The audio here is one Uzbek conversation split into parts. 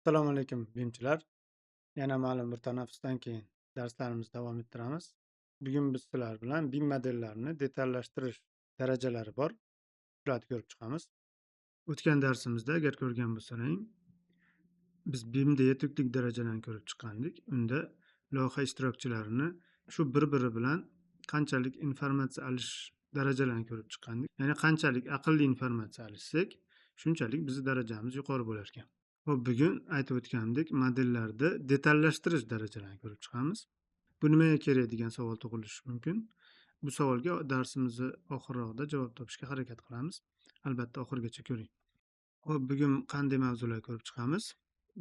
Assalomu alaykum bilimchilar. Yana ma'lum bir tanaffusdan keyin darslarimizni davom ettiramiz. Bugun biz sizlar bilan BIM modellarini detallashtirish darajalari bor. Shularni ko'rib chiqamiz. O'tgan darsimizda agar ko'rgan bo'lsalaring, biz BIMda yetuklik darajalarini ko'rib chiqqandik. Unda loyiha ishtirokchilarini shu bir-biri bilan qanchalik informatsiya olish darajalarini ko'rib chiqqandik. Ya'ni qanchalik aqlli informatsiya olishsak, shunchalik bizning darajamiz yuqori bo'lar ekan. Hop, bugun aytib o'tganimdek, modellarda detallashtirish darajalarini ko'rib chiqamiz. Bu nimaga kerak degan savol tug'ilishi mumkin. Bu savolga darsimizni oxirrog'ida javob topishga harakat qilamiz. Albatta oxirigacha ko'ring. Hop, bugun qanday mavzular ko'rib chiqamiz?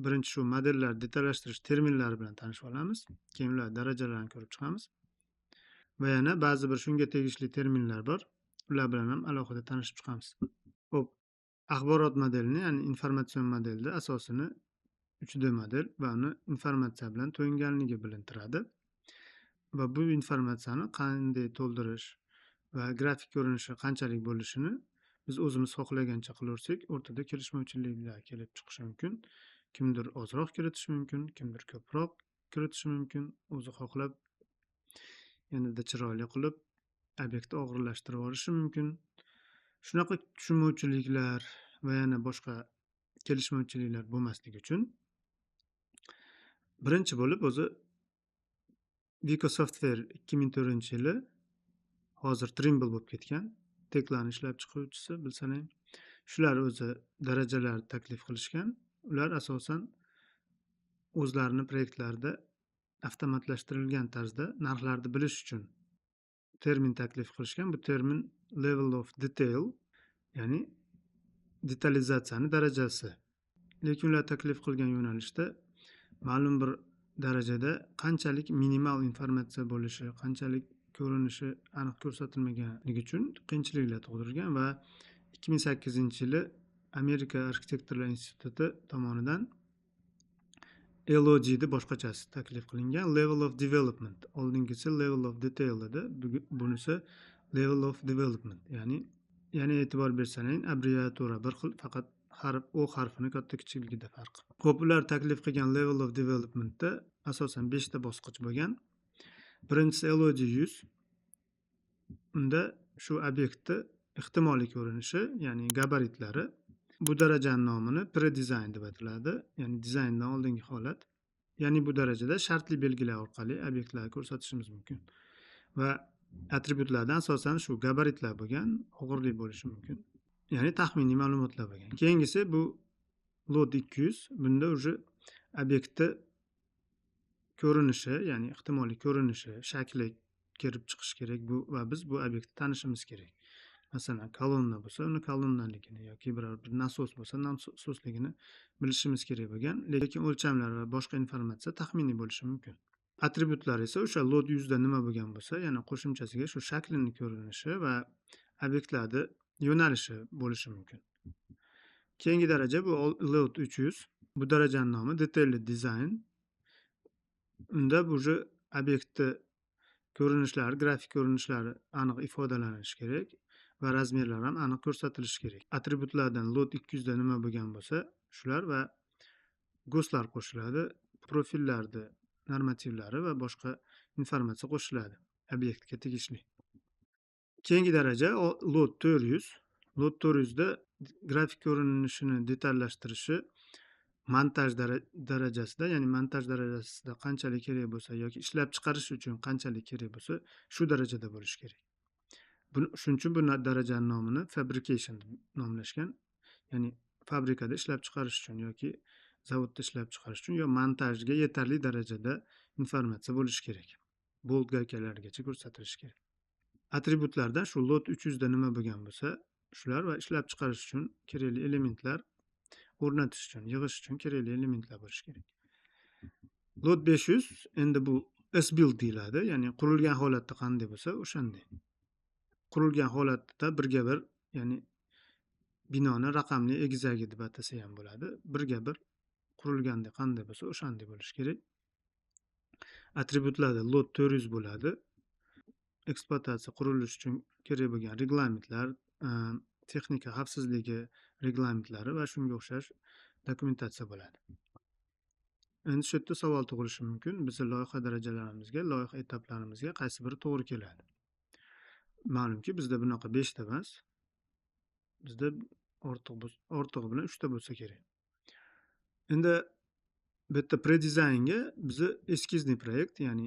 Birinchi shu modellar detallashtirish terminlari bilan tanishib olamiz. Keyin ular darajalarini ko'rib chiqamiz. Va yana ba'zi bir shunga tegishli terminlar bor. Ular bilan ham alohida tanishib chiqamiz. Hop, axborot modelini, ya'ni informatsion modelda asosini 3D model va uni informatsiya bilan to'yinganligi bilintiradi. Va bu informatsiyani qanday to'ldirish va grafik ko'rinishi qanchalik bo'lishini biz o'zimiz xohlagancha qilaversak, o'rtada kelishmovchiliklar kelib chiqishi mumkin. Kimdir ozroq kiritishi mumkin, kimdir ko'proq kiritishi mumkin. O'zi xohlab yanada chiroyli qilib obyektni og'irlashtirib yuborishi mumkin. Shunaqa tushunmovchiliklar va yana boshqa kelishmovchiliklar bo'lmasligi uchun birinchi bo'lib o'zi Vico Software 2004-yili hozir Trimble bo'lib ketgan teklarni ishlab chiquvchisi bilsalaring, shular o'zi darajalar taklif qilishgan. Ular asosan o'zlarining proyektlarida avtomatlashtirilgan tarzda narxlarni bilish uchun termin taklif qilishgan. Bu termin level of detail, ya'ni detalizatsiyani darajasi. Lekin ular taklif qilgan yo'nalishda ma'lum bir darajada qanchalik minimal informatsiya bo'lishi, qanchalik ko'rinishi aniq ko'rsatilmaganligi uchun qiyinchiliklar tug'dirgan va 2008-yili Amerika arxitektorlar instituti tomonidan LOD ni boshqachasi taklif qilingan. Level of development. Oldingisi level of detail edi. Bunisi level of development. Ya'ni e'tibor bersangiz, abbreviatura bir xil, faqat O harfini katta kichikligida farq. Xo'p, ular taklif qilgan level of developmentda asosan 5 ta bosqich bo'lgan. Birinchisi LOD 100. Unda shu obyektni ehtimoliy ko'rinishi, ya'ni gabaritlari. Bu darajaning nomini pre-design deb ataladi, ya'ni dizayndan oldingi holat. Ya'ni bu darajada shartli belgilar orqali obyektlarni ko'rsatishimiz mumkin. Va atributlardan asosan shu gabaritlar bo'lgan, og'irlik bo'lishi mumkin. Ya'ni taxminiy ma'lumotlar bo'lgan. Keyingisi bu load 200. Bunda уже obyektni ko'rinishi, ya'ni ehtimoliy ko'rinishi, shakli kelib chiqish kerak bu va biz bu obyektni tanishimiz kerak. Masalan, kolonna bo'lsa, uni kolonnaligini yoki biror bir nasos bo'lsa, nasosligini bilishimiz kerak bo'lgan, lekin o'lchamlar va boshqa informatsiya taxminiy bo'lishi mumkin. Atributlar esa o'sha load 100 da nima bo'lgan bo'lsa, yana qo'shimchasiga shu shaklini ko'rinishi va obyektlarni yo'nalishi bo'lishi mumkin. Keyingi daraja bu load 300. Bu darajaning nomi detailed design. Unda bu obyektni ko'rinishlari, grafik ko'rinishlari aniq ifodalanishi kerak va razmerlar ham aniq ko'rsatilishi kerak. Atributlardan load 200 da nima bo'lgan bo'lsa, shular va goslar qo'shiladi, profillarni normativlari va boshqa informatsiya qo'shiladi obyektga tegishli. Keyingi daraja load 400. Load 400 da grafik ko'rinishini detallashtirishi montaj darajasida, ya'ni montaj darajasida qanchalik kerak bo'lsa yoki ishlab chiqarish uchun qanchalik kerak bo'lsa, shu darajada bo'lishi kerak. Shuning uchun bu darajaning nomini fabrication deb nomlashgan. Ya'ni fabrikada ishlab chiqarish uchun yoki zavodda ishlab chiqarish uchun yo montajga yetarli darajada informatsiya bo'lishi kerak. Bolt gaykalarigacha ko'rsatilishi kerak. Atributlardan shu load 300 da nima bo'lgan bo'lsa, shular va ishlab chiqarish uchun kerakli elementlar, o'rnatish uchun, yig'ish uchun kerakli elementlar bo'lishi kerak. Load 500 endi bu S-build deyiladi, ya'ni qurilgan holatda qanday bo'lsa, o'shanday. Qurilgan holatda birga bir, ya'ni binoni raqamli egizagi deb atasa ham bo'ladi. Birga bir qurilganda qanday bo'lsa, o'shanday bo'lishi kerak. Atributlarda load 400 bo'ladi. Ekspluatatsiya qurilish uchun kerak bo'lgan reglamentlar, texnika xavfsizligi reglamentlari va shunga o'xshash dokumentatsiya bo'ladi. Endi shu yerda savol tug'ilishi mumkin. Bizni loyiha darajalarimizga, loyiha etaplarimizga qaysi biri to'g'ri keladi? Ma'lumki, bizda bunaqa 5 ta emas. Bizda ortig'i bilan 3 ta bo'lsa kerak. Endi bu yerda predizaynga bizni eskizniy proyekt, ya'ni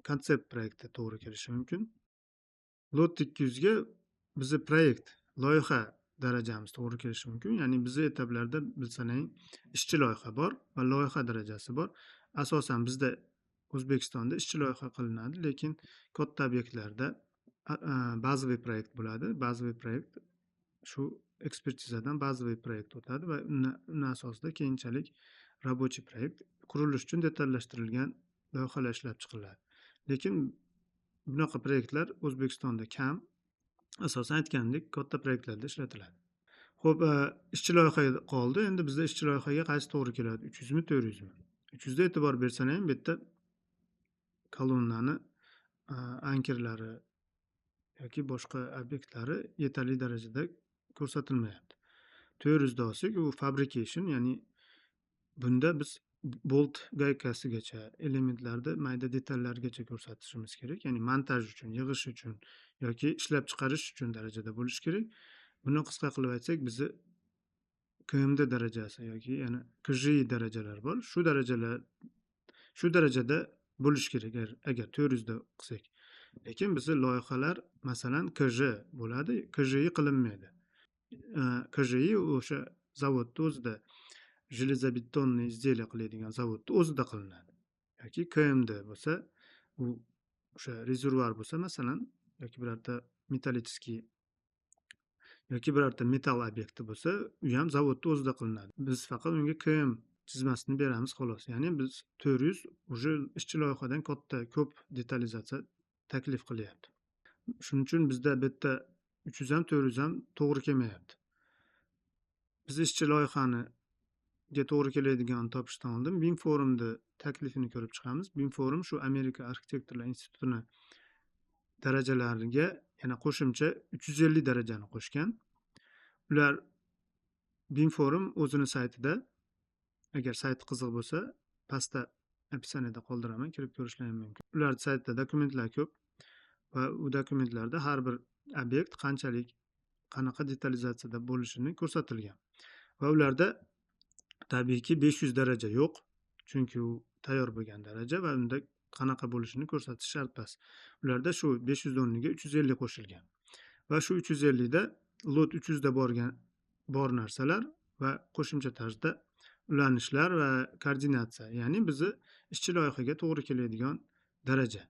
konsept proyekti to'g'ri kelishi mumkin. Lot 200 ga bizni proyekt, loyiha darajamiz to'g'ri kelishi mumkin. Ya'ni bizni etaplarda bilsanang ishchi loyiha bor va loyiha darajasi bor. Asosan bizda O'zbekistonda ishchi loyiha qilinadi, lekin katta obyektlarda bazaviy proyekt bo'ladi. Bazaviy proyekt shu ekspertizadan bazaviy proyekt o'tadi va uni asosida keyinchalik rabochiy proyekt qurilish uchun detallashtirilgan loyihalar ishlab chiqiladi. Lekin bunaqa proyektlar O'zbekistonda kam. Asosan aytganimdek, katta proyektlarda ishlatiladi. Xo'p, ishchi loyiha qoldi. Endi bizda ishchi loyihaga qaysi to'g'ri keladi? 300 mi, 400 mi? 300 da e'tibor bersang ham bu yerda kolonnani ankerlari yoki boshqa obyektlari yetarli darajada ko'rsatilmayapti. 400 da olsak, u fabrication, ya'ni bunda biz bolt gaykasigacha, elementlarda mayda detallargacha ko'rsatishimiz kerak. Ya'ni montaj uchun, yig'ish uchun yoki ishlab chiqarish uchun darajada bo'lishi kerak. Buni qisqa qilib aytsak, bizni KMD darajasi yoki yana KJI darajalar bor. Shu darajada bo'lishi kerak agar 400 da qilsak. Lekin bizni loyihalar masalan KJ bo'ladi, KJI qilinmaydi. KJI o'sha zavodni o'zida железобетонный изделия qiladigan zavodni o'zida qilinadi. Yoki KMD bo'lsa, u o'sha rezervuar bo'lsa masalan yoki birorta metallический yoki birorta metall obyekti bo'lsa, u ham zavodni o'zida qilinadi. Biz faqat unga KM chizmasini beramiz xolos. Ya'ni biz 400 уже ishchi loyihadan katta, ko'p detalizatsiya taklif qilyapti. Shuning uchun bizda bu yerda 300 ham 400 ham to'g'ri kelmayapti. Biz ishchi loyihani to'g'ri keladigan topishdan oldin BIM forumni taklifini ko'rib chiqamiz. BIM forum shu Amerika arxitektorlar institutini darajalariga yana qo'shimcha 350 darajani qo'shgan. Ular BIM forum o'zini saytida, agar sayti qiziq bo'lsa, pastda описаниеda qoldiraman, kirib ko'rishlaring mumkin. Ular saytida dokumentlar ko'p va u dokumentlarda har bir obyekt qanchalik, qanaqa detalizatsiyada bo'lishini ko'rsatilgan. Va ularda tabiiyki 500 daraja yo'q, chunki u tayyor bo'lgan daraja va unda qanaqa bo'lishini ko'rsatish shart emas. Ularda shu 500 o'rniga 350 qo'shilgan. Va shu 350 da lot 300 da bor narsalar va qo'shimcha tarzda ulanishlar va koordinatsiya, ya'ni bizni ishchi loyihaga to'g'ri keladigan daraja.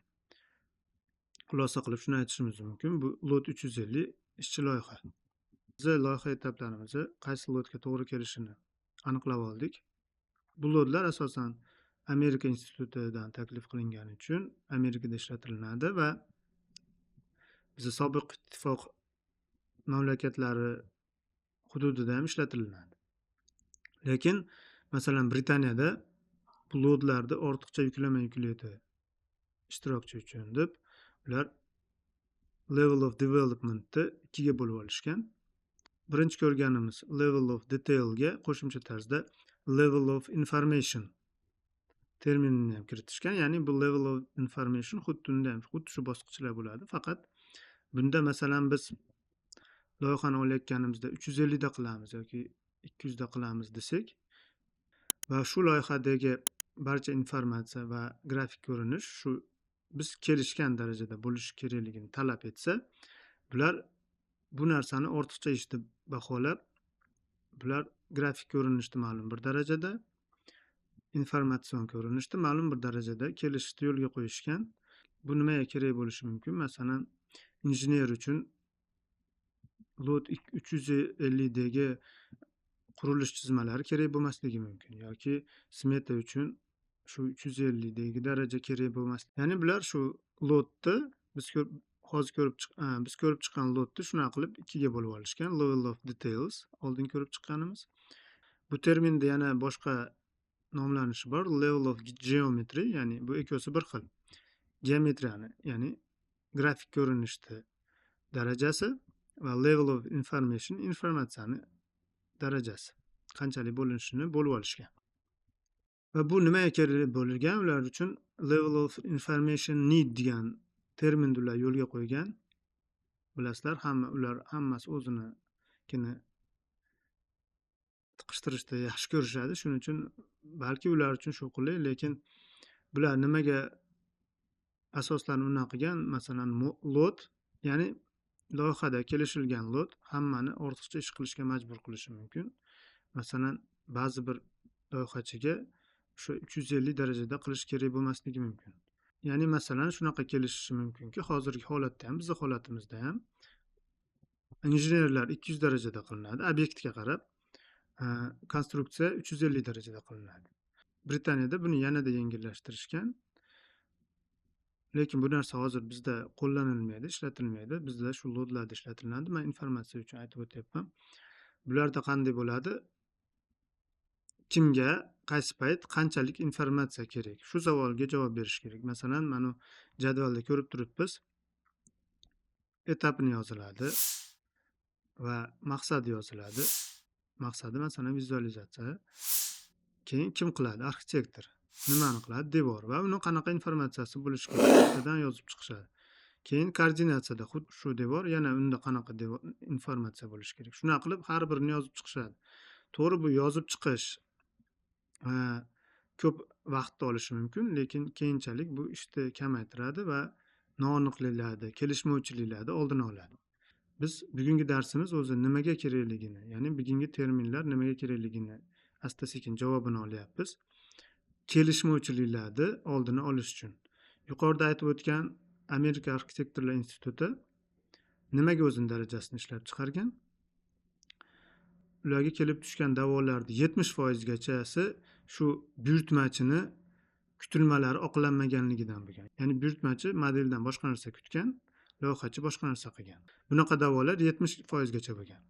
Xulosa qilib shuni aytishimiz mumkin, bu lot 350 ishchi loyiha. Biz loyiha etaplarimizni qaysi lotga to'g'ri kelishini aniqlab oldik. Bu lotlar asosan Amerika institutidan taklif qilingani uchun Amerikada ishlatilinadi va bizning sobiq ittifoq mamlakatlari hududida ham ishlatilinadi. Lekin masalan Britaniyada bu lotlarni ortiqcha yuklama yuklaydi ishtirokchi uchun deb ular level of developmentni ikkiga bo'lib olishgan. Birinchi ko'rganimiz level of detail ga qo'shimcha tarzda level of information terminini ham kiritishgan. Ya'ni bu level of information xuddi shu bosqichlar bo'ladi. Faqat bunda masalan biz loyihani olayotganimizda 350 da qilamiz yoki 200 da qilamiz desak va shu loyihadagi barcha informatsiya va grafik ko'rinish shu biz kelishgan darajada bo'lishi kerakligini talab etsa, bular bu narsani ortiqcha ish deb baholab, bular grafik ko'rinishni ma'lum bir darajada, informatsion ko'rinishni ma'lum bir darajada kelishishni yo'lga qo'yishgan. Bu nimaga kerak bo'lishi mumkin? Masalan, injener uchun lot 350 dagi qurilish chizmalari kerak bo'lmasligi mumkin yoki smeta uchun shu 350 dagi daraja kerak bo'lmasligi. Ya'ni bular shu lotni biz ko'rib chiqqan lotni shunaqa qilib ikkiga bo'lib olishgan. Level of details oldin ko'rib chiqqanimiz. Bu terminda yana boshqa nomlanishi bor. Level of geometry, ya'ni bu ikkosi bir xil. Geometriyani, ya'ni grafik ko'rinishni darajasi va level of information, informatsiyani darajasi qanchalik bo'linishini bo'lib olishgan. va bu nimaga kerak bo'lgan ular uchun level of information need degan terminni ular yo'lga qo'ygan. Bilasizlar, ular hammasi o'zinikini tiqishtirishda yaxshi ko'rishadi. Shuning uchun balki ular uchun shu qulay, lekin bular nimaga asoslanib unaqa qilgan? Masalan, load, ya'ni loyihada kelishilgan load hammani ortiqcha ish qilishga majbur qilishi mumkin. Masalan, ba'zi bir loyihachiga o'sha 350 darajada qilish kerak bo'lmasligi mumkin. Ya'ni masalan shunaqa kelishishi mumkinki, hozirgi holatda ham, bizning holatimizda ham injenerlar 200 darajada qilinadi, obyektga qarab, konstruksiya 350 darajada qilinadi. Britaniyada buni yanada yengillashtirishgan. Lekin bu narsa hozir bizda qo'llanilmaydi, ishlatilmaydi. Bizda shu loadlarda ishlatiladi. Men informatsiya uchun aytib o'tyapman. Bularda qanday bo'ladi? Kimga, qaysi payt, qanchalik informatsiya kerak? Shu savolga javob berish kerak. Masalan, mana jadvalda ko'rib turibmiz. Etapini yoziladi va maqsadi yoziladi. Maqsadi masalan vizualizatsiya. Keyin kim qiladi? Arxitektor. Nimani qiladi? Devor va uni qanaqa informatsiyasi bo'lishi kerak? Ertadan yozib chiqishadi. Keyin koordinatsiyada xuddi shu devor, yana unda qanaqa informatsiya bo'lishi kerak. Shuna qilib har birini yozib chiqishadi. To'g'ri, bu yozib chiqish ko'p vaqtni olishi mumkin, lekin keyinchalik bu ishni kamaytiradi va noaniqliklarni, kelishmovchiliklarni oldini oladi. Biz bugungi darsimiz o'zi nimaga kerakligini, ya'ni bugungi terminlar nimaga kerakligini asta-sekin javobini olyapmiz. Kelishmovchiliklarni oldini olish uchun. Yuqorida aytib o'tgan Amerika arxitektorlar instituti nimaga o'zining darajasini ishlab chiqargan? Ularga kelib tushgan da'volarning 70% gachasi shu buyurtmachini kutilmalari oqlanmaganligidan bo'lgan. Ya'ni buyurtmachi modeldan boshqa narsa kutgan, loyihachi boshqa narsa qilgan. Bunaqa da'volar 70% gacha bo'lgan.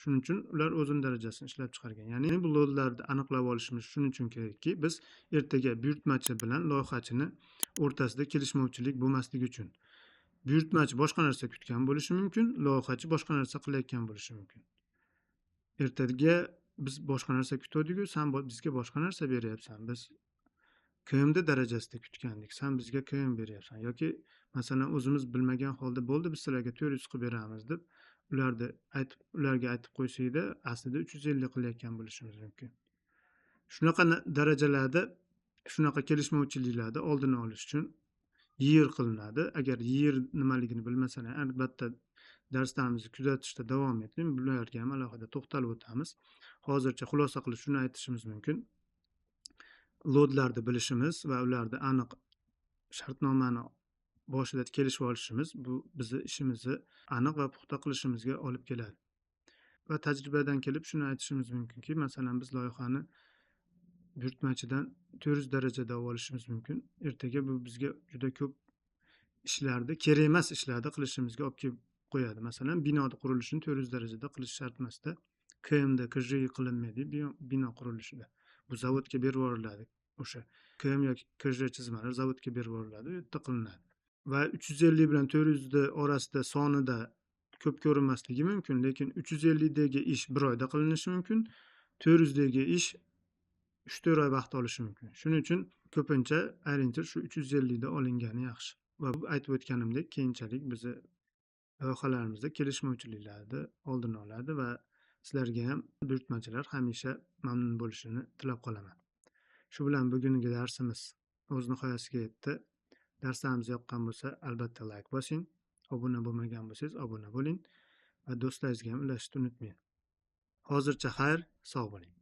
Shuning uchun ular o'zining darajasini ishlab chiqargan. Ya'ni bu loadlarni aniqlab olishimiz shuning uchun kerakki, biz ertaga buyurtmachi bilan loyihachini o'rtasida kelishmovchilik bo'lmasligi uchun. Buyurtmachi boshqa narsa kutgan bo'lishi mumkin, loyihachi boshqa narsa qilayotgan bo'lishi mumkin. Ertaga biz boshqa narsa kutdik-ku, sen bizga boshqa narsa beryapsan. Biz KMD darajasida kutgandik, sen bizga KM beryapsan yoki masalan o'zimiz bilmagan holda bo'ldi, biz sizlarga 400 qilib beramiz deb ularga aytib qo'ysakda, aslida 350 qilayotgan bo'lishimiz mumkin. Shunaqa darajalarda, shunaqa kelishmovchiliklarni oldini olish uchun year qilinadi. Agar year nimaligini bilmasangiz, albatta darslarimizni kuzatishda davom eting. Bularga ham alohida to'xtalib o'tamiz. Hozircha xulosa qilib shuni aytishimiz mumkin. Loadlarni bilishimiz va ularni aniq shartnomani boshida kelishib olishimiz bu bizning ishimizni aniq va puxta qilishimizga olib keladi. Va tajribadan kelib shuni aytishimiz mumkinki, masalan biz loyihani buyurtmachidan 400 darajada olishimiz mumkin. Ertaga bu bizga juda ko'p ishlarni, kerak emas ishlarni qilishimizga olib kelib qo'yadi. Masalan, binoning qurilishini 400 darajada qilish shart emasda, KMD, KJ qilinmaydi bino qurilishida. Bu zavodga berib yuboriladi. O'sha KM yoki KJ chizmalar zavodga berib yuboriladi, u yerda qilinadi. Va 350 bilan 400 orasida sonida ko'p ko'rinmasligi mumkin, lekin 350 dagi ish 1 oyda qilinishi mumkin, 400 dagi ish 3-4 oy vaqt olishi mumkin. Shuning uchun ko'pincha orientir shu 350 da olingani yaxshi. Va bu aytib o'tganimdek, keyinchalik bizni loyihalarimizda kelishmovchiliklarni oldini oladi va sizlarga ham buyurtmachilar hamisha mamnun bo'lishini tilab qolaman. Shu bilan bugungi darsimiz o'z nihoyasiga yetdi. Darslarimiz yoqqan bo'lsa, albatta like bosing. Obuna bo'lmagan bo'lsangiz, obuna bo'ling va do'stlaringizga ham ulashishni unutmang. Hozircha xayr, sog' bo'ling.